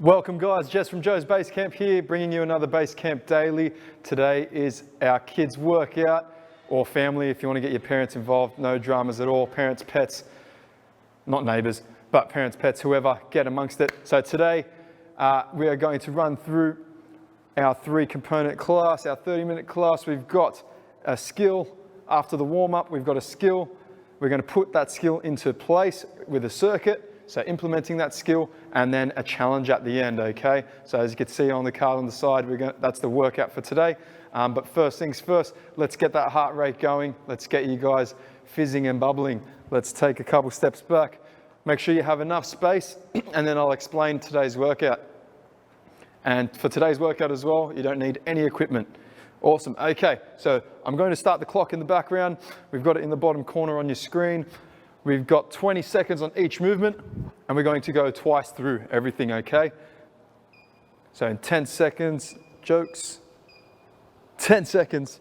Welcome guys, Jess from Joe's Basecamp here, bringing you another Basecamp Daily. Today is our kids workout, or family if you want to get your parents involved, no dramas at all. Parents, pets, not neighbours, but parents, pets, whoever, get amongst it. So today we are going to run through our 3-component class, our 30-minute class. We've got a skill after the warm-up, we've got a skill. We're going to put that skill into place with a circuit. So implementing that skill, and then a challenge at the end, okay? So as you can see on the card on the side, that's the workout for today. But first things first, let's get that heart rate going. Let's get you guys fizzing and bubbling. Let's take a couple steps back. Make sure you have enough space, and then I'll explain today's workout. And for today's workout as well, you don't need any equipment. Awesome, okay. So I'm going to start the clock in the background. We've got it in the bottom corner on your screen. We've got 20 seconds on each movement, and we're going to go twice through everything, okay? So in 10 seconds, jokes, 10 seconds,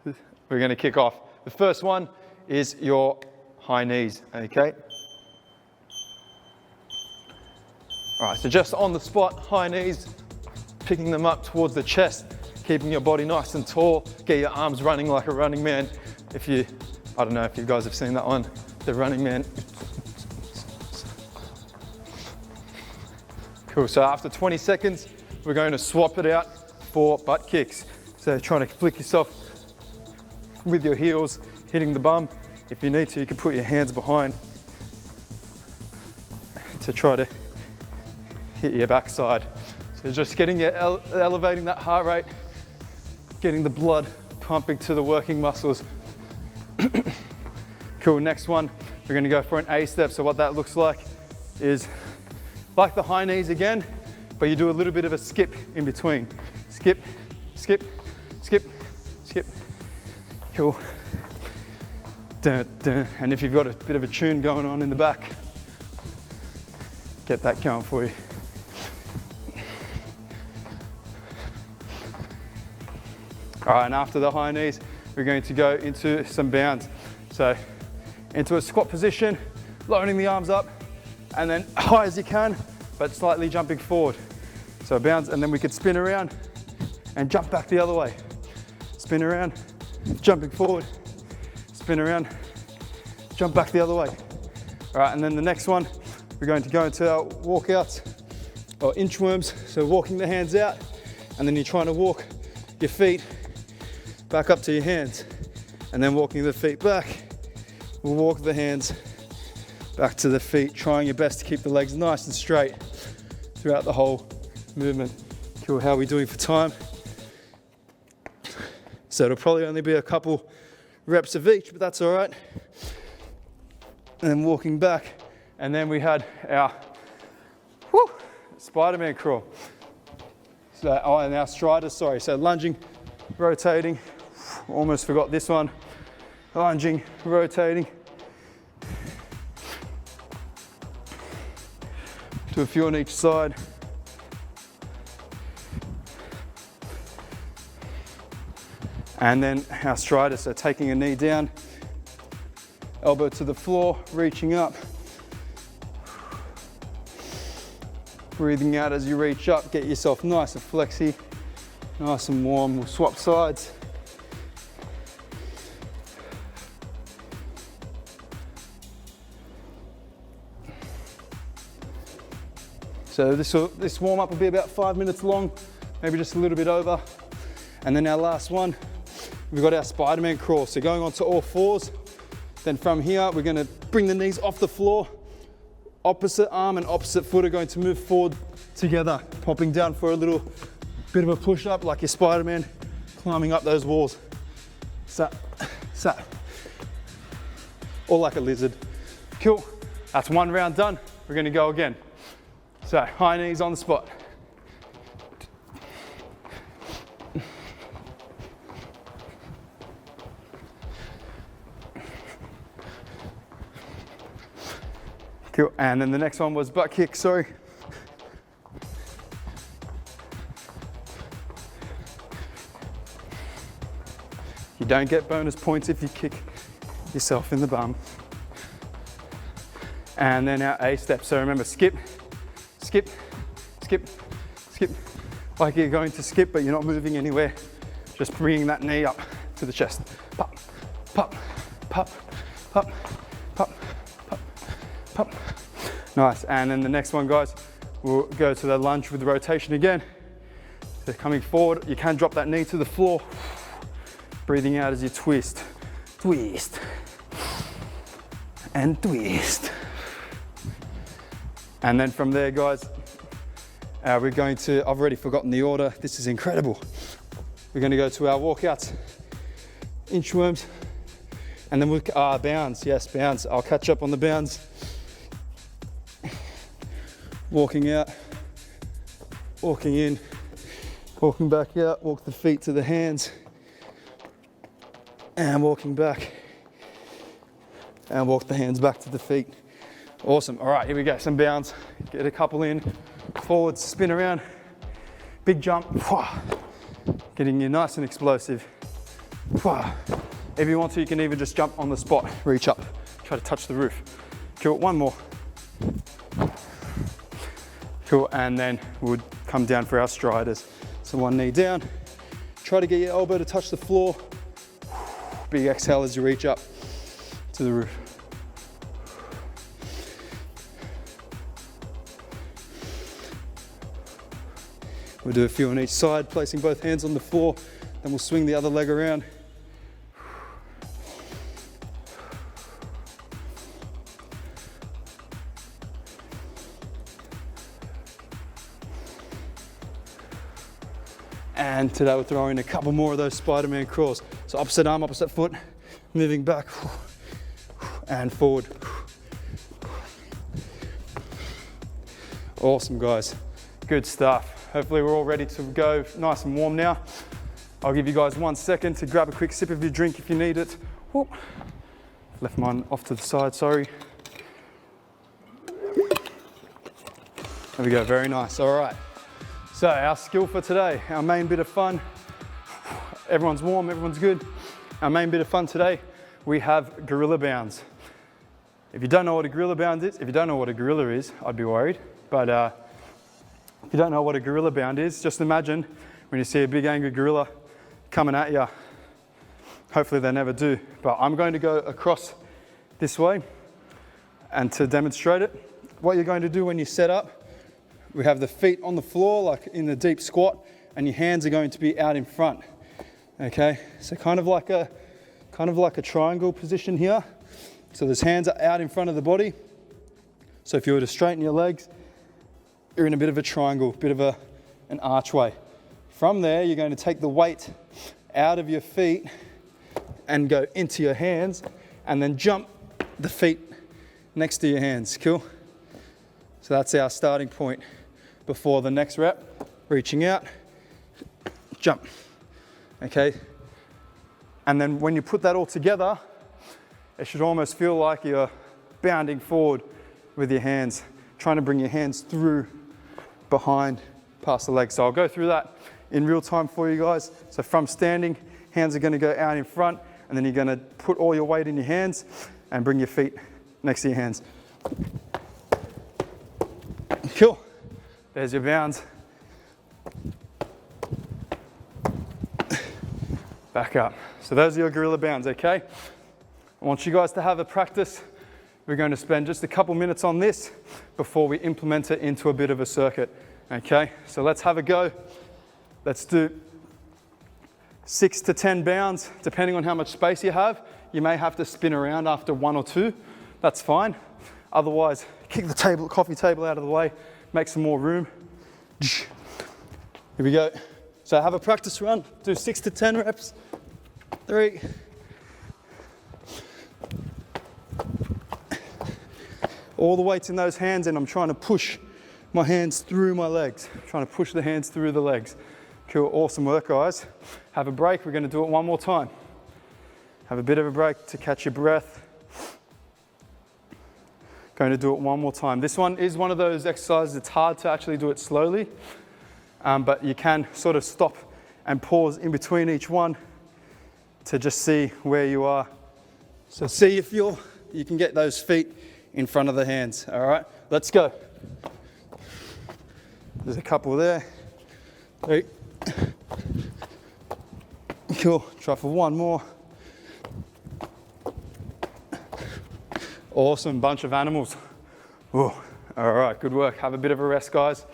we're gonna kick off. The first one is your high knees, okay? All right, so just on the spot, high knees, picking them up towards the chest, keeping your body nice and tall, get your arms running like a running man. I don't know if you guys have seen that one. The running man. Cool, so after 20 seconds, we're going to swap it out for butt kicks. So trying to flick yourself with your heels, hitting the bum. If you need to, you can put your hands behind to try to hit your backside. So just getting your, elevating that heart rate, getting the blood pumping to the working muscles. Cool, next one, we're gonna go for an A step. So what that looks like is like the high knees again, but you do a little bit of a skip in between. Skip, skip, skip, skip. Cool. Dun, dun. And if you've got a bit of a tune going on in the back, get that going for you. All right, and after the high knees, we're going to go into some bounds. So into a squat position, lowering the arms up, and then high as you can, but slightly jumping forward. So bounce, and then we could spin around and jump back the other way. Spin around, jumping forward, spin around, jump back the other way. All right, and then the next one, we're going to go into our walkouts, or inchworms. So walking the hands out, and then you're trying to walk your feet back up to your hands, and then walking the feet back. We'll walk the hands back to the feet, trying your best to keep the legs nice and straight throughout the whole movement. Cool, how are we doing for time? So it'll probably only be a couple reps of each, but that's all right. And then walking back, and then we had our Spider-Man crawl. So, and our striders, sorry. So lunging, rotating, almost forgot this one. Lunging, rotating. Do a few on each side. And then our strider, so taking a knee down, elbow to the floor, reaching up. Breathing out as you reach up, get yourself nice and flexy, nice and warm. We'll swap sides. So this warm-up will be about 5 minutes long, maybe just a little bit over. And then our last one, we've got our Spider-Man crawl. So going onto all fours, then from here, we're gonna bring the knees off the floor. Opposite arm and opposite foot are going to move forward together, popping down for a little bit of a push-up like your Spider-Man, climbing up those walls. Sat, sat. Or like a lizard. Cool, that's one round done. We're gonna go again. So high knees on the spot. Cool, and then the next one was butt kick, sorry. You don't get bonus points if you kick yourself in the bum. And then our A step. So remember, skip, skip, skip, skip. Like you're going to skip, but you're not moving anywhere. Just bringing that knee up to the chest. Pop, pop, pop, pop, pop, pop, pop. Nice, and then the next one, guys, we'll go to the lunge with the rotation again. So coming forward, you can drop that knee to the floor. Breathing out as you twist, twist, and twist. And then from there, guys, we're going to, I've already forgotten the order. This is incredible. We're going to go to our walkouts, inchworms, and then we'll, bounds, yes, bounds. I'll catch up on the bounds. Walking out, walking in, walking back out, walk the feet to the hands, and walking back, and walk the hands back to the feet. Awesome, all right, here we go, some bounds. Get a couple in, forwards, spin around, big jump, getting you nice and explosive. If you want to, you can even just jump on the spot, reach up, try to touch the roof. Cool, one more. Cool, and then we'll come down for our striders. So one knee down, try to get your elbow to touch the floor. Big exhale as you reach up to the roof. We'll do a few on each side, placing both hands on the floor, then we'll swing the other leg around. And today we're throwing a couple more of those Spider-Man crawls. So opposite arm, opposite foot, moving back and forward. Awesome, guys. Good stuff. Hopefully we're all ready to go nice and warm now. I'll give you guys 1 second to grab a quick sip of your drink if you need it. Whoop. Left mine off to the side, sorry. There we go, very nice, all right. So our skill for today, our main bit of fun, everyone's warm, everyone's good. Our main bit of fun today, we have gorilla bounds. If you don't know what a gorilla bound is, if you don't know what a gorilla is, I'd be worried. But if you don't know what a gorilla bound is, just imagine when you see a big angry gorilla coming at you. Hopefully they never do, but I'm going to go across this way. And to demonstrate it, what you're going to do when you set up, we have the feet on the floor, like in the deep squat, and your hands are going to be out in front. Okay, so kind of like a triangle position here. So those hands are out in front of the body. So if you were to straighten your legs, you're in a bit of a triangle, bit of an archway. From there, you're going to take the weight out of your feet and go into your hands, and then jump the feet next to your hands. Cool? So that's our starting point before the next rep. Reaching out, jump. Okay? And then when you put that all together, it should almost feel like you're bounding forward with your hands, trying to bring your hands through behind past the legs. So I'll go through that in real time for you guys. So from standing, hands are going to go out in front, and then you're going to put all your weight in your hands and bring your feet next to your hands. Cool. There's your bounds. Back up. So those are your gorilla bounds, okay? I want you guys to have a practice. We're going to spend just a couple minutes on this before we implement it into a bit of a circuit, okay? So let's have a go. Let's do 6 to 10 bounds, depending on how much space you have. You may have to spin around after 1 or 2. That's fine. Otherwise, kick the coffee table out of the way, make some more room. Here we go. So have a practice run. Do 6 to 10 reps. 3. All the weight's in those hands, and I'm trying to push my hands through my legs. Trying to push the hands through the legs. Cool, awesome work, guys. Have a break. We're going to do it one more time. Have a bit of a break to catch your breath. Going to do it one more time. This one is one of those exercises, it's hard to actually do it slowly, but you can sort of stop and pause in between each one to just see where you are. So see if you can get those feet in front of the hands. All right, let's go. There's a couple there. 3. Cool, try for one more. Awesome, bunch of animals. Ooh. All right, good work. Have a bit of a rest, guys.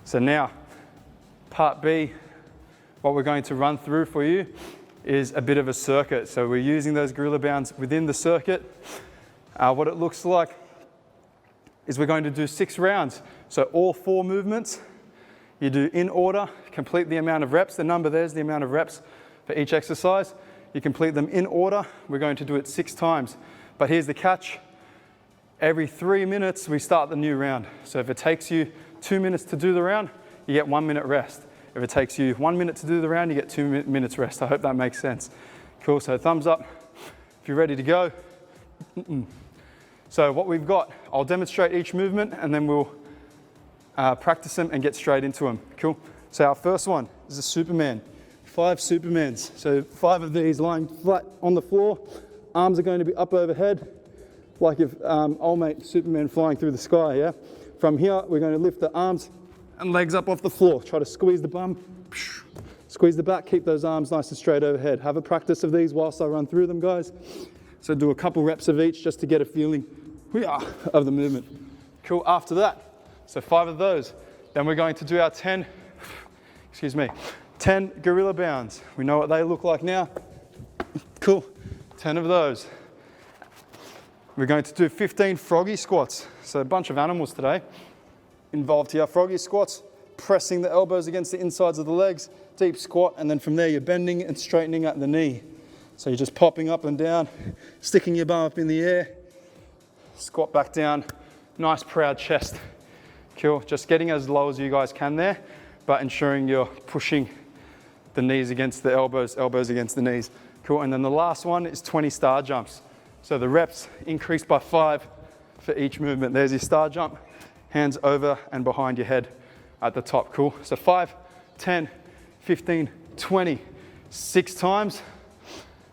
So now, part B, what we're going to run through for you is a bit of a circuit. So we're using those gorilla bounds within the circuit. What it looks like is we're going to do 6 rounds. So all 4 movements, you do in order, complete the amount of reps. The number there's the amount of reps for each exercise. You complete them in order. We're going to do it 6 times. But here's the catch. Every 3 minutes, we start the new round. So if it takes you 2 minutes to do the round, you get 1 minute rest. If it takes you 1 minute to do the round, you get 2 minutes rest. I hope that makes sense. Cool, so thumbs up if you're ready to go. So what we've got, I'll demonstrate each movement and then we'll practice them and get straight into them. Cool. So our first one is a Superman. 5 Supermans. So 5 of these lying flat on the floor. Arms are going to be up overhead, like if old mate Superman flying through the sky, yeah? From here, we're going to lift the arms and legs up off the floor. Try to squeeze the bum, squeeze the back, keep those arms nice and straight overhead. Have a practice of these whilst I run through them, guys. So do a couple reps of each just to get a feeling of the movement. Cool, after that, so 5 of those. Then we're going to do our 10 gorilla bounds. We know what they look like now. Cool, 10 of those. We're going to do 15 froggy squats. So a bunch of animals today involved here. Froggy squats, pressing the elbows against the insides of the legs, deep squat, and then from there you're bending and straightening at the knee. So you're just popping up and down, sticking your bum up in the air, squat back down, nice proud chest. Cool, just getting as low as you guys can there, but ensuring you're pushing the knees against the elbows, elbows against the knees. Cool, and then the last one is 20 star jumps. So the reps increase by 5 for each movement. There's your star jump, hands over and behind your head at the top. Cool, so 5, 10, 15, 20, 6 times.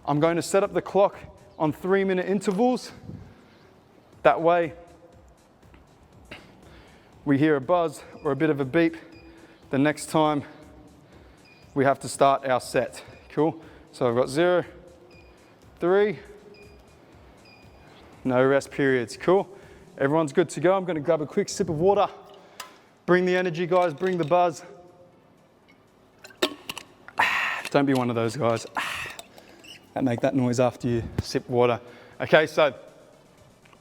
I'm going to set up the clock on 3-minute intervals. That way, we hear a buzz or a bit of a beep the next time we have to start our set. Cool, so I've got 0, 3, no rest periods. Cool, everyone's good to go. I'm going to grab a quick sip of water. Bring the energy, guys, bring the buzz. Don't be one of those guys that make that noise after you sip water. Okay, so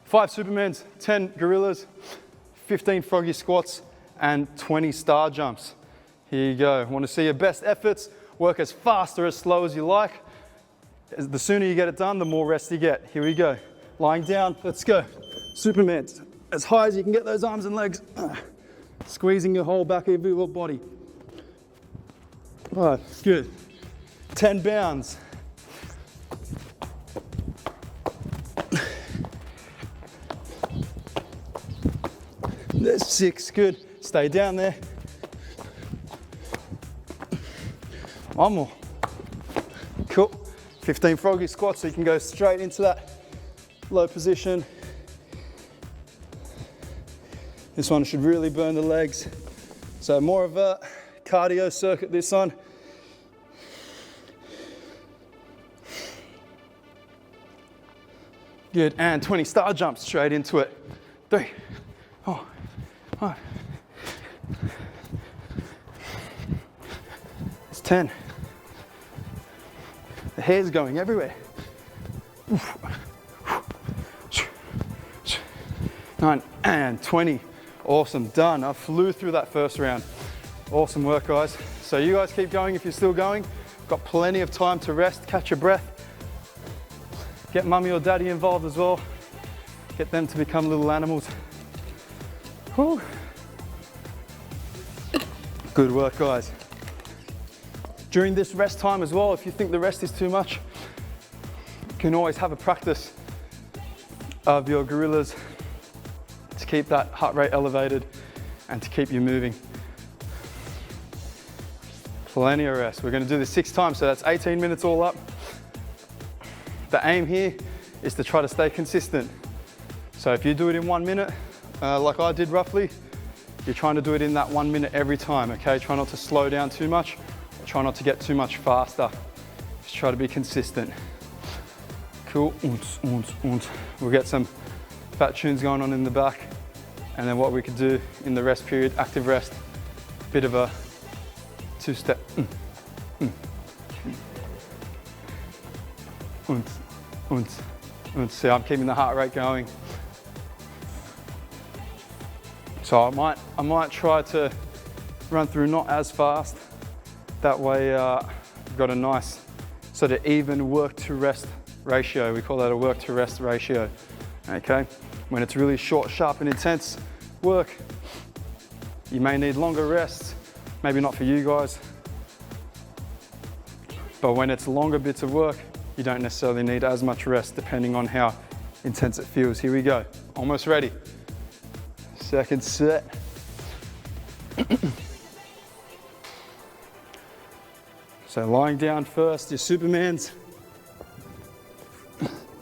5 Supermans, 10 gorillas, 15 froggy squats, and 20 star jumps. Here you go. Want to see your best efforts? Work as fast or as slow as you like. The sooner you get it done, the more rest you get. Here we go. Lying down, let's go. Supermans, as high as you can get those arms and legs. Squeezing your whole back of your body. All right, good. 10 bounds. There's 6, good. Stay down there. One more. Cool. 15 froggy squats, so you can go straight into that low position. This one should really burn the legs. So more of a cardio circuit this one. Good, and 20 star jumps straight into it. 3, 4, 5. It's 10. The hair's going everywhere. 9 and 20. Awesome, done. I flew through that first round. Awesome work, guys. So you guys keep going if you're still going. Got plenty of time to rest, catch your breath. Get mummy or daddy involved as well. Get them to become little animals. Whew. Good work, guys. During this rest time as well, if you think the rest is too much, you can always have a practice of your gorillas to keep that heart rate elevated and to keep you moving. Plenty of rest. We're going to do this 6 times, so that's 18 minutes all up. The aim here is to try to stay consistent. So if you do it in 1 minute, like I did roughly, You're trying to do it in that 1 minute every time, okay? Try not to slow down too much. Try not to get too much faster. Just try to be consistent. Cool. We'll get some fat tunes going on in the back. And then what we could do in the rest period, active rest, bit of a two-step. See, I'm keeping the heart rate going. So I might try to run through not as fast. That way you've got a nice sort of even work to rest ratio. We call that a work to rest ratio, okay? When it's really short, sharp and intense work, you may need longer rests, maybe not for you guys. But when it's longer bits of work, you don't necessarily need as much rest depending on how intense it feels. Here we go, almost ready. Second set. So lying down first, your Supermans.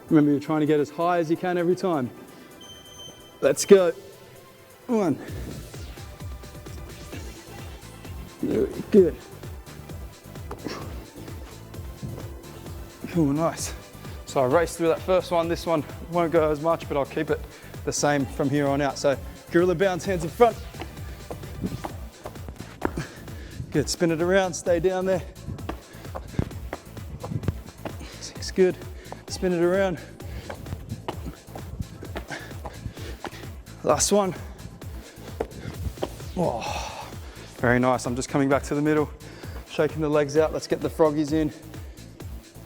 Remember, you're trying to get as high as you can every time. Let's go. 1. Good. Oh, nice. So I raced through that first one. This one won't go as much, but I'll keep it the same from here on out. So gorilla bounce, hands in front. Good, spin it around, stay down there. 6, good. Spin it around. Last one. Oh, very nice. I'm just coming back to the middle, shaking the legs out. Let's get the froggies in.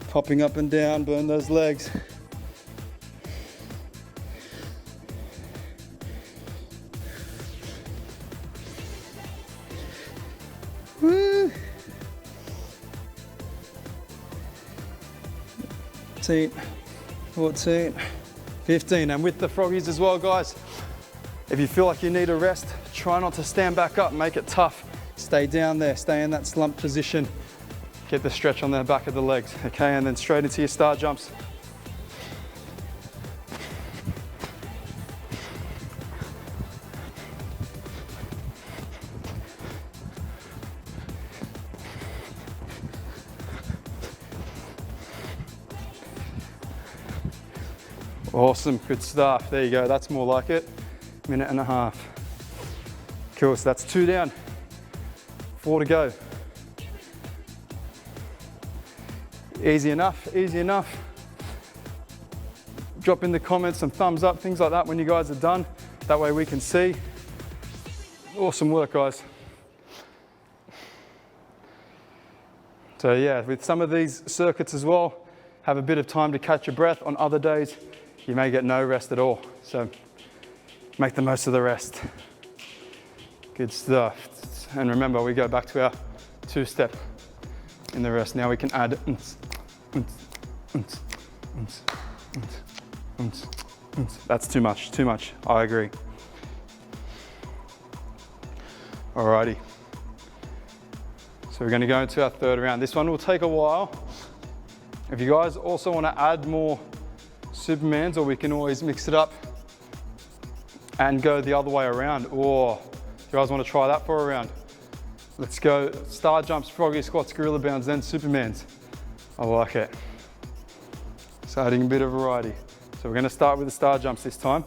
Popping up and down, burn those legs. Woo! 13, 14, 15. And with the froggies as well, guys, if you feel like you need a rest, try not to stand back up, make it tough. Stay down there, stay in that slump position. Get the stretch on the back of the legs, okay? And then straight into your star jumps. Awesome, good stuff. There you go, that's more like it. 1.5 minutes. Cool, so that's 2 down, 4 to go. Easy enough, easy enough. Drop in the comments some thumbs up, things like that when you guys are done. That way we can see. Awesome work, guys. So yeah, with some of these circuits as well, have a bit of time to catch your breath. On other days, you may get no rest at all. So make the most of the rest. Good stuff. And remember, we go back to our 2-step in the rest. Now we can add. That's too much, I agree. Alrighty. So we're gonna go into our 3rd round. This one will take a while. If you guys also wanna add more Supermans, or we can always mix it up and go the other way around. Or if you guys wanna try that for a round, let's go star jumps, froggy squats, gorilla bounds, then Supermans. I like it. So adding a bit of variety. So we're gonna start with the star jumps this time.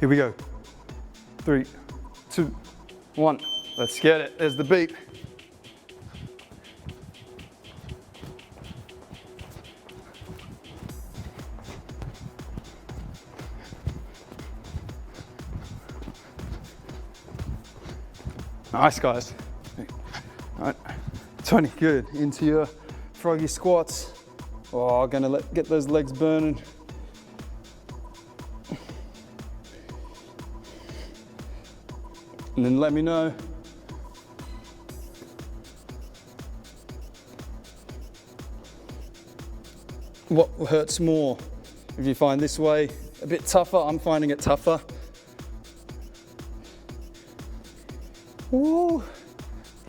Here we go. 3, 2, 1. Let's get it. There's the beat. Nice, guys. All right, 20, good. Into your froggy squats. Oh, gonna get those legs burning. And then let me know what hurts more. If you find this way a bit tougher, I'm finding it tougher. Ooh.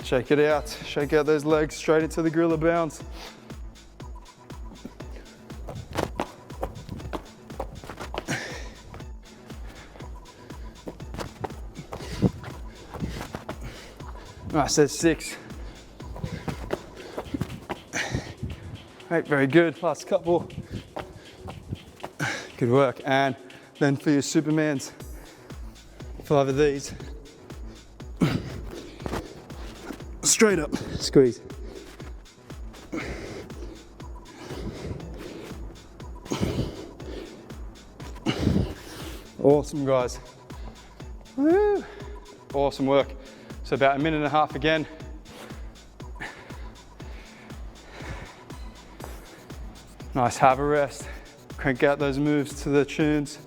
Shake it out. Shake out those legs straight into the gorilla bounce. Nice, that's 6. Right, very good. Last couple. Good work. And then for your Supermans, 5 of these. Straight up, squeeze. Awesome, guys. Woo. Awesome work. So about 1.5 minutes again. Nice, have a rest. Crank out those moves to the tunes.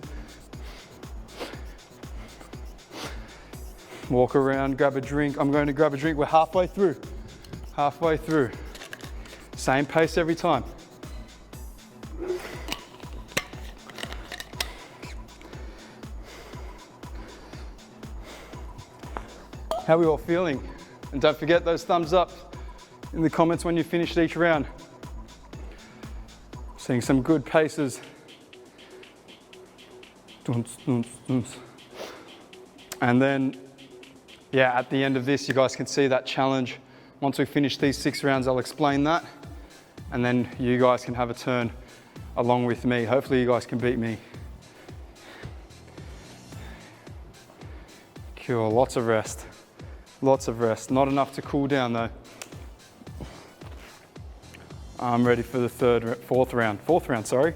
Walk around, grab a drink. I'm going to grab a drink. We're halfway through. Halfway through. Same pace every time. How are we all feeling? And don't forget those thumbs up in the comments when you finished each round. Seeing some good paces. And then, yeah, at the end of this, you guys can see that challenge. Once we finish these 6 rounds, I'll explain that. And then you guys can have a turn along with me. Hopefully you guys can beat me. Cool, lots of rest. Lots of rest. Not enough to cool down though. I'm ready for the fourth round, sorry.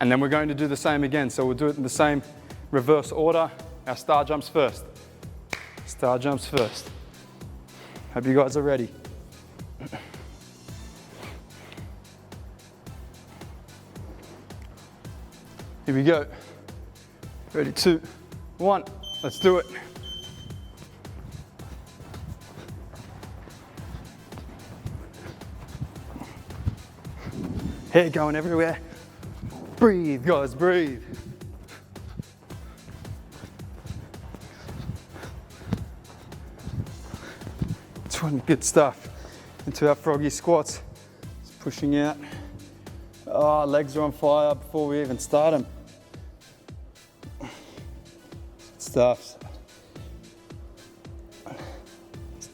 And then we're going to do the same again. So we'll do it in the same reverse order. Our star jumps first. Star jumps first. Hope you guys are ready. Here we go. Ready, 2, 1, let's do it. Hair going everywhere. Breathe, guys, breathe. Good stuff. Into our froggy squats. Just pushing out. Oh, legs are on fire before we even start them. Stuff.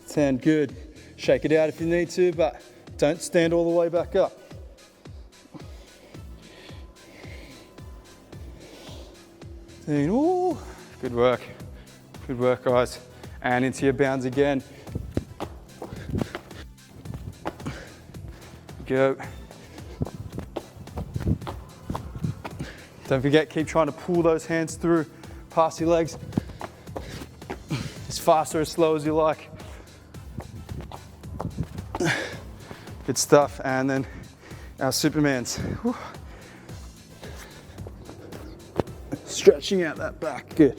Stand good. Shake it out if you need to, but don't stand all the way back up. Ooh, good work. Good work, guys. And into your bounds again. Go. Don't forget, keep trying to pull those hands through past your legs as fast or as slow as you like. Good stuff. And then our Supermans. Whew. Stretching out that back, good.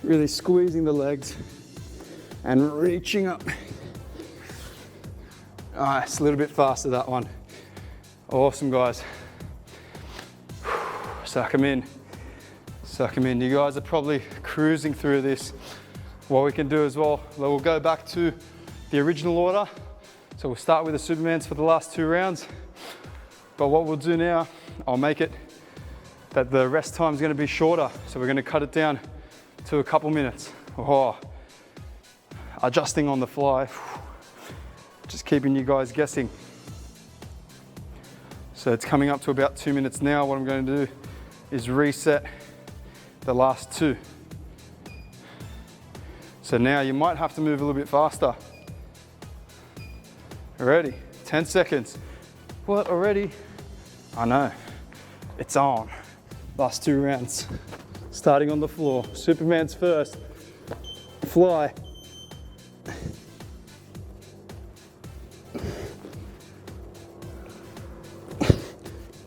Really squeezing the legs and reaching up. Nice, a little bit faster that one. Awesome, guys. Suck them in. Suck them in. You guys are probably cruising through this. What we can do as well, we'll go back to the original order. So we'll start with the Supermans for the last 2 rounds. But what we'll do now, I'll make it that the rest time is going to be shorter. So we're going to cut it down to a couple minutes. Oh, adjusting on the fly. Just keeping you guys guessing. So it's coming up to about 2 minutes now. What I'm going to do is reset the last 2. So now you might have to move a little bit faster. Ready? 10 seconds. What, already? I know. It's on. Last 2 rounds. Starting on the floor. Superman's first. Fly.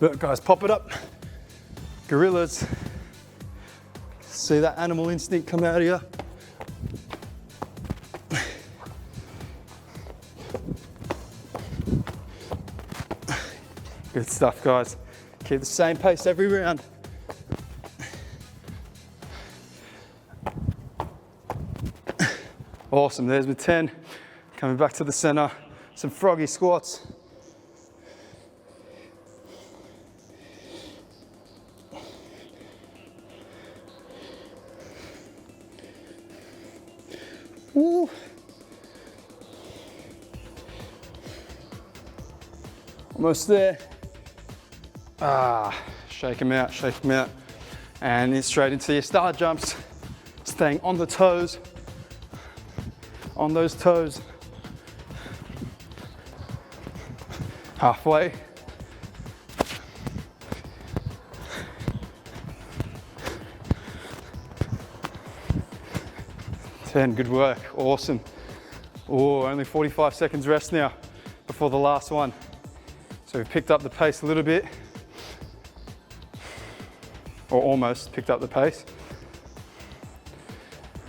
Look, guys, pop it up. Gorillas. See that animal instinct come out of you? Good stuff, guys. Keep the same pace every round. Awesome, there's my 10. Coming back to the center, some froggy squats. Woo. Almost there. Shake them out, shake them out. And then straight into your star jumps. Staying on the toes, on those toes. Halfway. Good work, awesome. Oh, only 45 seconds rest now before the last one. So we've picked up the pace a little bit, or almost picked up the pace.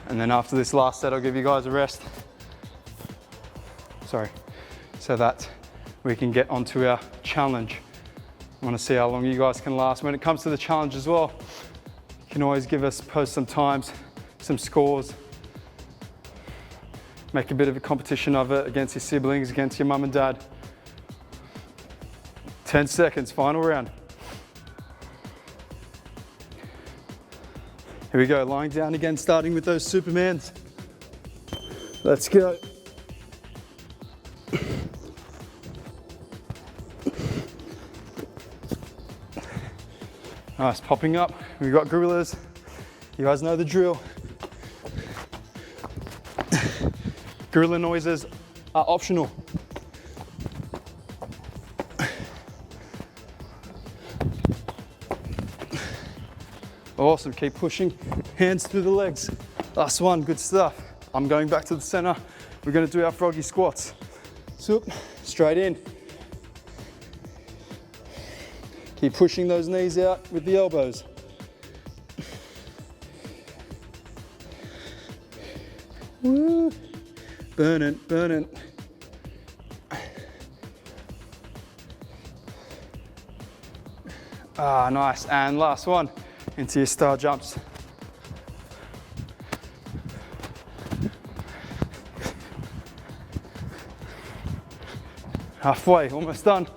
And then after this last set, I'll give you guys a rest. Sorry, so that we can get onto our challenge. I want to see how long you guys can last. When it comes to the challenge as well, you can always post some times, some scores. Make a bit of a competition of it against your siblings, against your mum and dad. 10 seconds, final round. Here we go, lying down again, starting with those Supermans. Let's go. Nice, popping up. We've got gorillas. You guys know the drill. Gorilla noises are optional. Awesome, keep pushing, hands through the legs. Last one, good stuff. I'm going back to the center. We're gonna do our froggy squats. So, straight in. Keep pushing those knees out with the elbows. Woo. Burn it, burn it. Nice, and last one, into your star jumps. Halfway, almost done.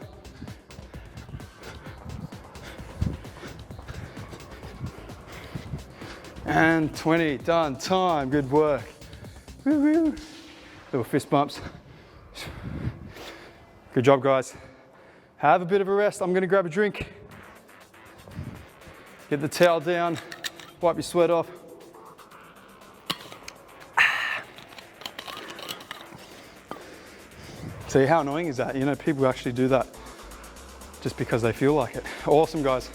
And 20, done, time, good work. Woo woo. Little fist bumps. Good job, guys. Have a bit of a rest. I'm gonna grab a drink. Get the towel down, wipe your sweat off. See, how annoying is that? You know, people actually do that just because they feel like it. Awesome, guys.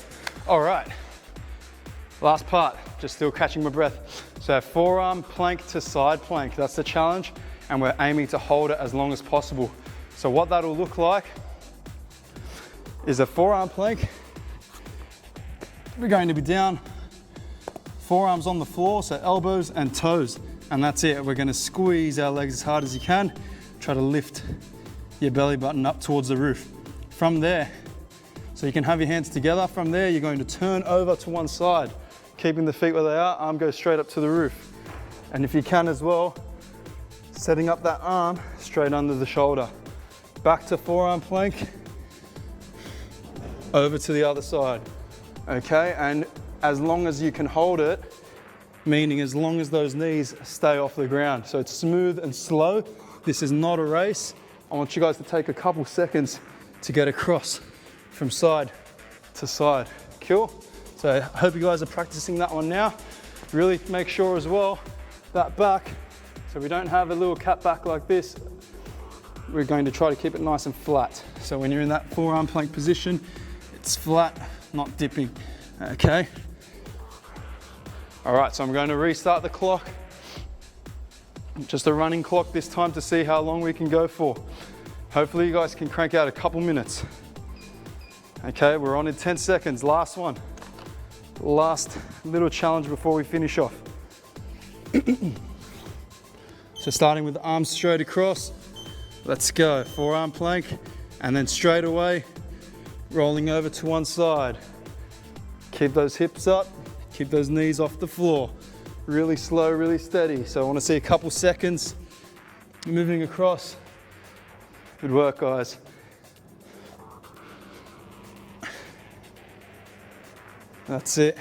All right, last part, just still catching my breath. So forearm plank to side plank, that's the challenge, and we're aiming to hold it as long as possible. So what that'll look like is a forearm plank. We're going to be down, forearms on the floor, so elbows and toes, and that's it. We're gonna squeeze our legs as hard as you can. Try to lift your belly button up towards the roof. From there, so you can have your hands together. From there, you're going to turn over to one side, keeping the feet where they are, arm goes straight up to the roof. And if you can as well, setting up that arm straight under the shoulder. Back to forearm plank, over to the other side. Okay, and as long as you can hold it, meaning as long as those knees stay off the ground. So it's smooth and slow. This is not a race. I want you guys to take a couple seconds to get across from side to side. Cool? So I hope you guys are practicing that one now. Really make sure as well, that back, so we don't have a little cat back like this. We're going to try to keep it nice and flat. So when you're in that forearm plank position, it's flat, not dipping, okay? All right, so I'm going to restart the clock. Just a running clock this time to see how long we can go for. Hopefully you guys can crank out a couple minutes. Okay, we're on in 10 seconds, last one. Last little challenge before we finish off. So starting with the arms straight across, let's go, forearm plank, and then straight away, rolling over to one side. Keep those hips up, keep those knees off the floor. Really slow, really steady. So I want to see a couple seconds Moving across. Good work, guys. That's it.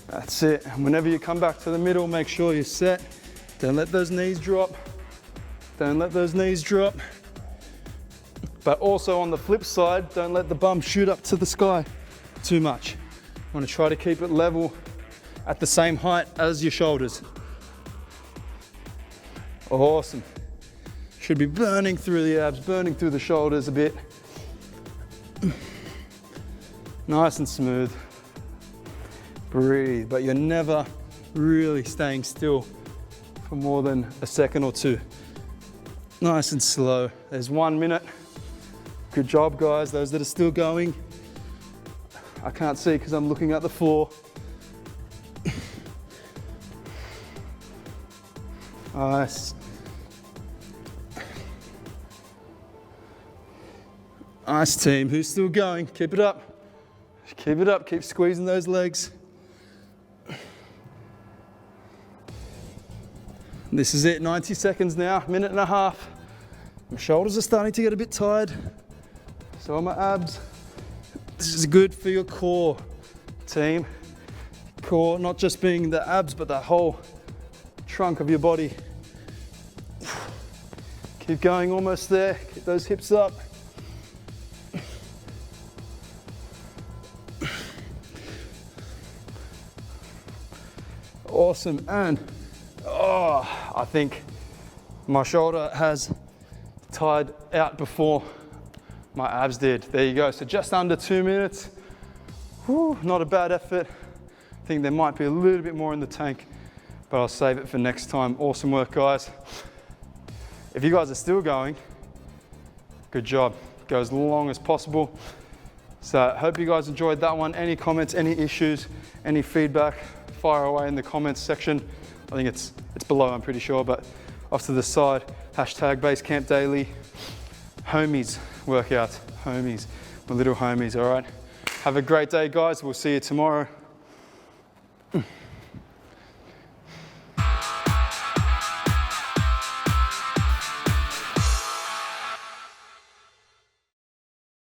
That's it. And whenever you come back to the middle, make sure you're set. Don't let those knees drop. Don't let those knees drop. But also on the flip side, don't let the bum shoot up to the sky too much. You want to try to keep it level at the same height as your shoulders. Awesome. Should be burning through the abs, burning through the shoulders a bit. Nice and smooth. Breathe, but you're never really staying still for more than a second or two. Nice and slow. There's 1 minute. Good job, guys. Those that are still going. I can't see because I'm looking at the floor. Nice. Nice, team. Who's still going? Keep it up. Keep it up. Keep squeezing those legs. This is it. 90 seconds now. Minute and a half. My shoulders are starting to get a bit tired. So are my abs. This is good for your core, team. Core, not just being the abs, but the whole trunk of your body. Keep going, almost there. Keep those hips up. Awesome, and I think my shoulder has tired out before my abs did. There you go, so just under 2 minutes. Whew, not a bad effort. I think there might be a little bit more in the tank, but I'll save it for next time. Awesome work, guys. If you guys are still going, good job. Go as long as possible. So I hope you guys enjoyed that one. Any comments, any issues, any feedback, fire away in the comments section. I think it's below, I'm pretty sure, but off to the side, hashtag Basecamp Daily, homies workout, homies, my little homies, all right? Have a great day, guys. We'll see you tomorrow.